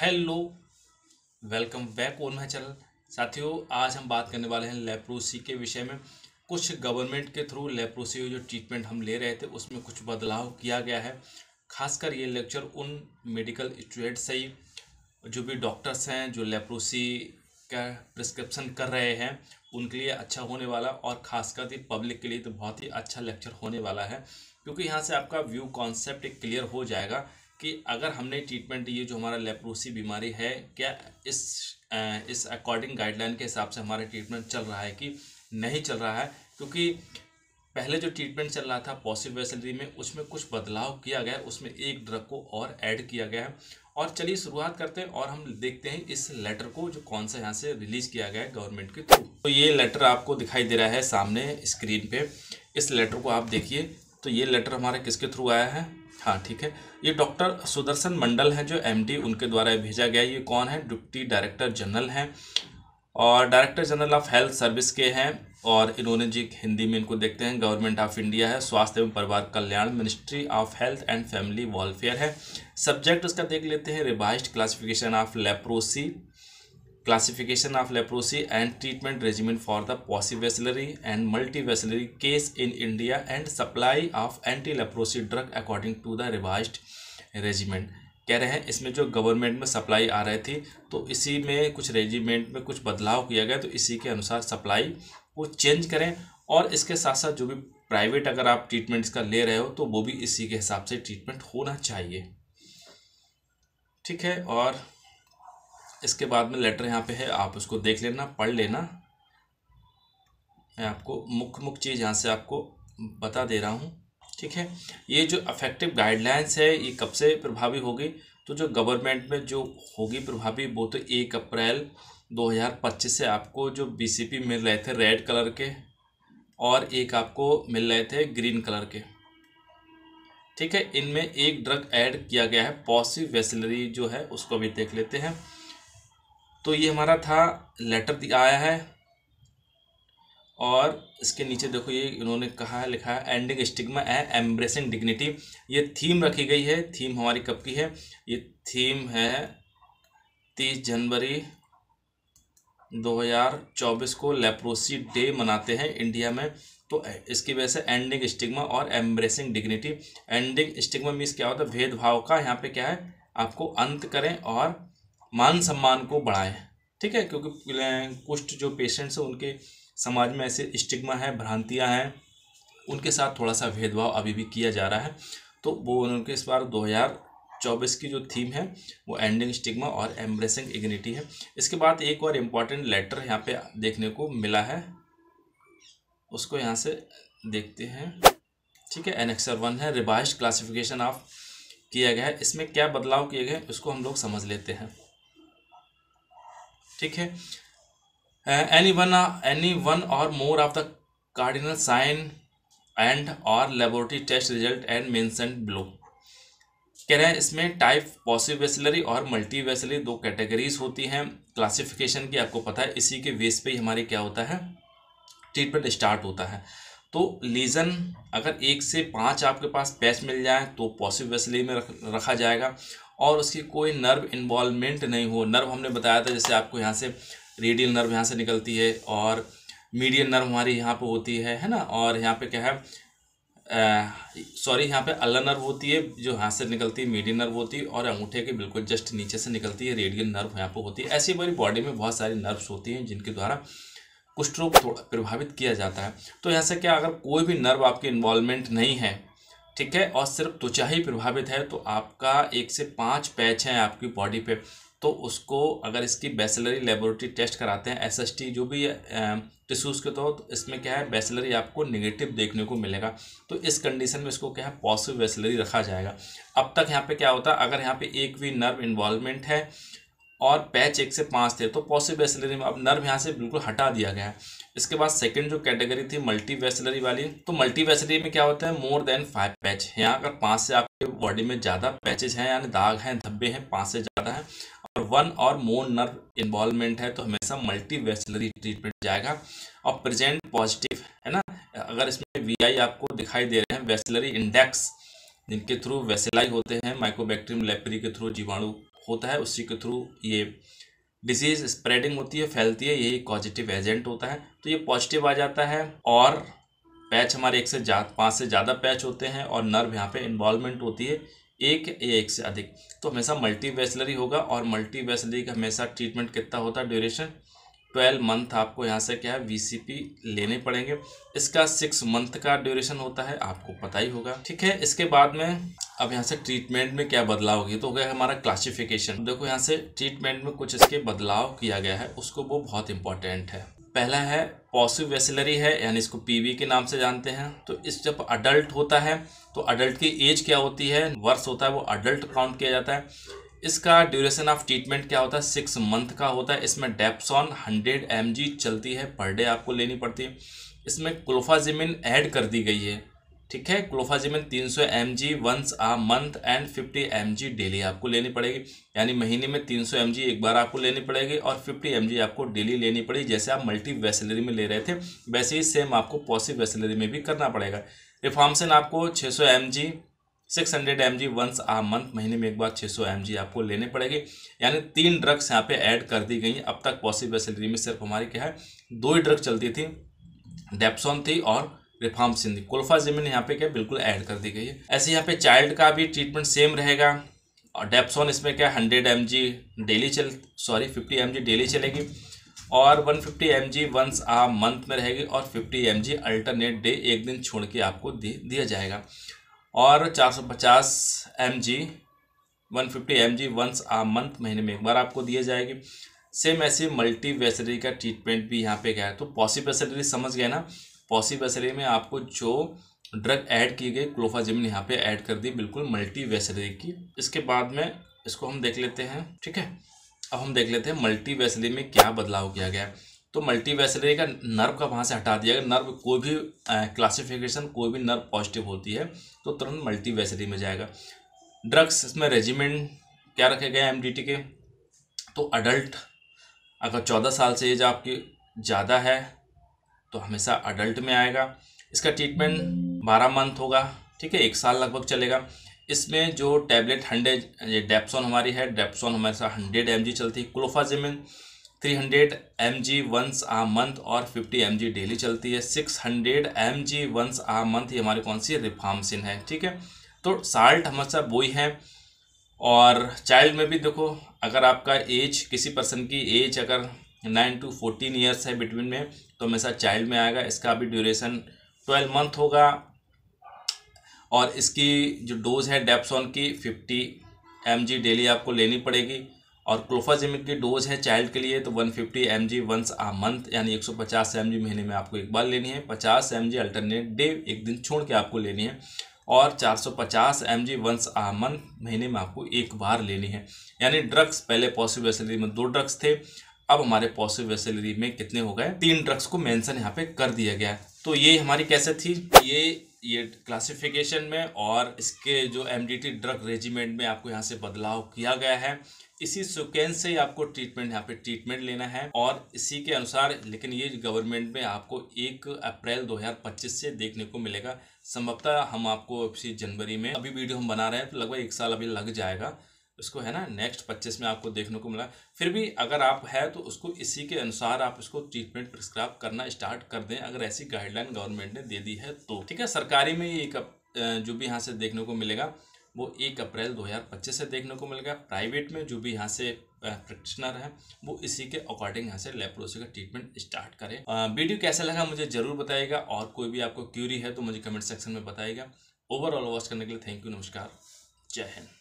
Hello, welcome back on my channel. साथियों, आज हम बात करने वाले हैं लेप्रोसी के विषय में। कुछ गवर्नमेंट के थ्रू लेप्रोसी जो ट्रीटमेंट हम ले रहे थे उसमें कुछ बदलाव किया गया है। खासकर ये लेक्चर उन मेडिकल स्टूडेंट्स से ही जो भी डॉक्टर्स हैं जो लेप्रोसी का प्रिस्क्रिप्शन कर रहे हैं उनके लिए अच्छा होने वाला, और खासकर पब्लिक के लिए तो बहुत ही अच्छा लेक्चर होने वाला है, क्योंकि यहाँ से आपका व्यू कॉन्सेप्ट एक क्लियर हो जाएगा कि अगर हमने ट्रीटमेंट ये जो हमारा लेप्रोसी बीमारी है, क्या इस अकॉर्डिंग गाइडलाइन के हिसाब से हमारा ट्रीटमेंट चल रहा है कि नहीं चल रहा है। क्योंकि पहले जो ट्रीटमेंट चल रहा था पॉसिबल में, उसमें कुछ बदलाव किया गया है, उसमें एक ड्रग को और ऐड किया गया है। और चलिए शुरुआत करते हैं और हम देखते हैं इस लेटर को जो कौन सा यहाँ से रिलीज किया गया है गवर्नमेंट के थ्रू। तो ये लेटर आपको दिखाई दे रहा है सामने स्क्रीन पे। इस लेटर को आप देखिए। तो ये लेटर हमारे किसके थ्रू आया है? हाँ ठीक है, ये डॉक्टर सुदर्शन मंडल हैं जो एमडी, उनके द्वारा भेजा गया। ये कौन है? डिप्टी डायरेक्टर जनरल हैं और director general of health service के हैं। और इन्होंने जी हिंदी में इनको देखते हैं, गवर्नमेंट ऑफ इंडिया है, स्वास्थ्य एवं परिवार कल्याण, ministry of health and family welfare है। सब्जेक्ट उसका देख लेते हैं, revised classification of leprosy and treatment regimen for the paucibacillary and multibacillary case in India and supply of anti leprosy drug according to the revised regiment. कह रहे हैं इसमें जो गवर्नमेंट में सप्लाई आ रही थी तो इसी में कुछ रेजिमेंट में कुछ बदलाव किया गया, तो इसी के अनुसार सप्लाई को चेंज करें। और इसके साथ साथ जो भी प्राइवेट अगर आप ट्रीटमेंट इसका ले रहे हो तो वो भी इसी के हिसाब से ट्रीटमेंट होना चाहिए। ठीक है, और इसके बाद में लेटर यहाँ पे है, आप उसको देख लेना, पढ़ लेना। मैं आपको मुख्य चीज़ यहाँ से आपको बता दे रहा हूँ। ठीक है, ये जो अफेक्टिव गाइडलाइंस है ये कब से प्रभावी होगी? तो जो गवर्नमेंट में जो होगी प्रभावी वो तो 1 अप्रैल 2025 से आपको जो बीसीपी मिल रहे थे रेड कलर के और एक आपको मिल रहे थे ग्रीन कलर के। ठीक है, इनमें एक ड्रग ऐड किया गया है पॉसिवेसलरी जो है, उसको भी देख लेते हैं। तो ये हमारा था लेटर आया है और इसके नीचे देखो ये इन्होंने कहा है, लिखा है ending stigma and embracing dignity. ये थीम रखी गई है। थीम हमारी कब की है? ये थीम है 30 जनवरी 2024 को लेप्रोसी डे मनाते हैं इंडिया में। तो इसकी वजह से एंडिंग स्टिग्मा और embracing dignity. Ending stigma means क्या होता है? भेदभाव का यहाँ पे क्या है, आपको अंत करें और मान सम्मान को बढ़ाएं। ठीक है, क्योंकि कुष्ठ जो पेशेंट्स हैं उनके समाज में ऐसे स्टिग्मा है, भ्रांतियां हैं, उनके साथ थोड़ा सा भेदभाव अभी भी किया जा रहा है। तो वो उनके इस बार 2024 की जो थीम है वो एंडिंग स्टिग्मा और एम्ब्रेसिंग डिग्निटी है। इसके बाद एक और इम्पॉर्टेंट लेटर यहाँ पे देखने को मिला है, उसको यहाँ से देखते हैं। ठीक है, एनेक्सर 1 है, रिवाइज्ड क्लासिफिकेशन ऑफ किया गया है। इसमें क्या बदलाव किए गए उसको हम लोग समझ लेते हैं। ठीक है, any one or more of the cardinal sign and or laboratory test result and mentioned below. कह रहे हैं इसमें टाइप पॉसिवेसलरी और मल्टीवेसलरी 2 कैटेगरीज होती हैं क्लासिफिकेशन की, आपको पता है। इसी के बेस पे ही हमारी क्या होता है, ट्रीटमेंट स्टार्ट होता है। तो लीजन अगर 1 से 5 आपके पास पैच मिल जाए तो पॉसिवेसलरी में रखा जाएगा, और उसकी कोई नर्व इन्वॉल्वमेंट नहीं हो। नर्व हमने बताया था, जैसे आपको यहाँ से रेडियल नर्व यहाँ से निकलती है और मीडियन नर्व हमारी यहाँ पे होती है ना। और यहाँ पे क्या है, यहाँ पे अल्ला नर्व होती है जो यहाँ से निकलती है, मीडियन नर्व होती है, और अंगूठे के बिल्कुल जस्ट नीचे से निकलती है रेडियल नर्व यहाँ पे होती है। ऐसी हमारी बॉडी में बहुत सारी नर्व्स होती हैं जिनके द्वारा कुष्ठ रोग थोड़ा प्रभावित किया जाता है। तो यहाँ से क्या, अगर कोई भी नर्व आपके इन्वॉल्वमेंट नहीं है, ठीक है, और सिर्फ त्वचा ही प्रभावित है, तो आपका 1 से 5 पैच हैं आपकी बॉडी पे, तो उसको अगर इसकी बैसिलरी लेबोरेटरी टेस्ट कराते हैं एसएसटी जो भी टिश्यूज़ के, तो इसमें क्या है, बैसिलरी आपको नेगेटिव देखने को मिलेगा। तो इस कंडीशन में इसको क्या है, पॉजिटिव बैसिलरी रखा जाएगा। अब तक यहाँ पे क्या होता है, अगर यहाँ पे एक भी नर्व इन्वॉल्वमेंट है और पैच 1 से 5 थे तो पॉजिटिव बैसिलरी में, अब नर्व यहाँ से बिल्कुल हटा दिया गया है। इसके बाद सेकंड जो कैटेगरी थी मल्टी वेसलरी वाली, तो मल्टी वेसलरी में क्या होता है, मोर देन 5 पैच। यहाँ अगर 5 से आपके बॉडी में ज़्यादा पैचेज हैं, यानी दाग हैं, धब्बे हैं, 5 से ज़्यादा हैं, और 1 और मोर नर्व इन्वॉल्वमेंट है, तो हमेशा मल्टी वेसलरी ट्रीटमेंट जाएगा। और प्रेजेंट पॉजिटिव है ना, अगर इसमें VI आपको दिखाई दे रहे हैं, वेसलरी इंडेक्स, जिनके थ्रू वेसेलाई होते हैं, माइकोबैक्टीरियम लेप्री के थ्रू जीवाणु होता है उसी के थ्रू ये डिजीज स्प्रेडिंग होती है, फैलती है, यही पॉजिटिव एजेंट होता है। तो ये पॉजिटिव आ जाता है और पैच हमारे 5 से ज़्यादा पैच होते हैं और नर्व यहाँ पे इन्वॉल्वमेंट होती है एक या एक से अधिक, तो हमेशा मल्टीवेसलरी होगा। और मल्टीवेसलरी का हमेशा ट्रीटमेंट कितना होता है, ड्यूरेशन 12 मंथ आपको यहाँ से क्या है VCP लेने पड़ेंगे। इसका 6 मंथ का ड्यूरेशन होता है, आपको पता ही होगा, ठीक है। इसके बाद में अब यहाँ से ट्रीटमेंट में क्या बदलाव होगी, तो हो गया हमारा क्लासिफिकेशन। देखो यहाँ से ट्रीटमेंट में कुछ इसके बदलाव किया गया है, उसको वो बहुत इंपॉर्टेंट है। पहला है पॉसिवेसलरी है, यानी इसको PV के नाम से जानते हैं। तो इस जब अडल्ट होता है तो अडल्ट की एज क्या होती है, वर्ष होता है, वो अडल्ट काउंट किया जाता है। इसका ड्यूरेशन ऑफ ट्रीटमेंट क्या होता है, 6 मंथ का होता है। इसमें डेप्सॉन 100 mg चलती है, पर डे आपको लेनी पड़ती है। इसमें क्लोफाजिमिन ऐड कर दी गई है, ठीक है। Clofazimine 300 mg once a month and 50 mg daily आपको लेनी पड़ेगी, यानी महीने में 300 mg एक बार आपको लेनी पड़ेगी और 50 mg आपको डेली लेनी पड़ेगी। जैसे आप मल्टीवेसलरी में ले रहे थे वैसे ही सेम आपको पॉसिवेसलरी में भी करना पड़ेगा। रिफार्मसिन आपको 600 mg 600 mg once a month, महीने में एक बार 600 mg आपको लेने पड़ेगी। यानी 3 ड्रग्स यहाँ पे ऐड कर दी गई हैं। अब तक पॉसिवेसलरी में सिर्फ हमारी क्या है 2 ही ड्रग चलती थी, डेप्सॉन थी और रिफार्मसिन थी। क्लोफाजिमिन यहाँ पे क्या बिल्कुल ऐड कर दी गई है। ऐसे यहाँ पे चाइल्ड का भी ट्रीटमेंट सेम रहेगा और डेप्सॉन इसमें क्या 100 mg डेली 50 mg डेली चलेगी और 150 mg वंस आ मंथ में रहेगी और 50 mg अल्टरनेट डे, एक दिन छोड़ के आपको दिया जाएगा। और 450 mg 150 mg once a month, महीने में एक बार आपको दिया जाएगी। सेम ऐसे मल्टीवेसलरी का ट्रीटमेंट भी यहाँ पे क्या है, तो पॉसिवेसलरी समझ गए ना। पॉसिवेसलरी में आपको जो ड्रग ऐड की गई क्लोफाजिमिन यहाँ पे ऐड कर दी बिल्कुल मल्टीवेसलरी की। इसके बाद में इसको हम देख लेते हैं, ठीक है। अब हम देख लेते हैं मल्टीवेसलरी में क्या बदलाव किया गया है। तो मल्टीवेसलरी का नर्व का वहाँ से हटा दिया गया। नर्व कोई भी क्लासिफिकेशन, कोई भी नर्व पॉजिटिव होती है तो तुरंत मल्टीवेसलरी में जाएगा। ड्रग्स इसमें रेजिमेंट क्या रखे गए MDT के, तो अडल्ट अगर 14 साल से एज आपकी ज़्यादा है तो हमेशा अडल्ट में आएगा। इसका ट्रीटमेंट 12 मंथ होगा, ठीक है, 1 साल लगभग चलेगा। इसमें जो टैबलेट 100 ये डेप्सॉन हमारी है, डेप्सॉन हमेशा 100 mg चलती है। Clofazimine 300 mg once a month और 50 mg डेली चलती है। 600 mg वंस आ मंथ, ये हमारी कौन सी रिफार्मसिन है, ठीक है। तो साल्ट हमेशा वही है। और चाइल्ड में भी देखो, अगर आपका एज, किसी पर्सन की एज अगर 9 to 14 ईयर्स है बिटवीन में, तो हमेशा चाइल्ड में आएगा। इसका भी ड्यूरेशन 12 मंथ होगा और इसकी जो डोज है डेप्सॉन की 50 mg डेली आपको लेनी पड़ेगी। और क्लोफाजिमिन की डोज है चाइल्ड के लिए तो 150 mg वंस आ मंथ, यानी 150 mg महीने में आपको एक बार लेनी है। 50 mg अल्टरनेट डे, एक दिन छोड़ के आपको लेनी है। और 450 mg वंस आ मंथ, महीने में आपको एक बार लेनी है। यानी ड्रग्स पहले पॉसिवेसलरी में 2 ड्रग्स थे, अब हमारे पॉसिवेसलरी में कितने हो गए, 3 ड्रग्स को मेंशन यहाँ पे कर दिया गया है। तो ये हमारी कैसे थी, ये क्लासिफिकेशन में और इसके जो MDT ड्रग रेजिमेंट में आपको यहाँ से बदलाव किया गया है। इसी सीक्वेंस से ही आपको ट्रीटमेंट यहाँ पे ट्रीटमेंट लेना है और इसी के अनुसार, लेकिन ये गवर्नमेंट में आपको 1 अप्रैल 2025 से देखने को मिलेगा। संभवतः हम आपको इसी जनवरी में, अभी वीडियो हम बना रहे हैं तो लगभग 1 साल अभी लग जाएगा इसको, है ना। नेक्स्ट 25 में आपको देखने को मिला। फिर भी अगर आप है तो उसको इसी के अनुसार आप इसको ट्रीटमेंट प्रिस्क्राइब करना स्टार्ट कर दें, अगर ऐसी गाइडलाइन गवर्नमेंट ने दे दी है तो, ठीक है। सरकारी में ये जो भी यहाँ से देखने को मिलेगा वो 1 अप्रैल 2025 से देखने को मिलेगा। प्राइवेट में जो भी यहाँ से प्रैक्टिशनर है वो इसी के अकॉर्डिंग यहाँ से लेप्रोसी का ट्रीटमेंट स्टार्ट करें। वीडियो कैसा लगा मुझे जरूर बताइएगा और कोई भी आपको क्यूरी है तो मुझे कमेंट सेक्शन में बताइएगा। ओवरऑल वॉच करने के लिए थैंक यू, नमस्कार, जय हिंद।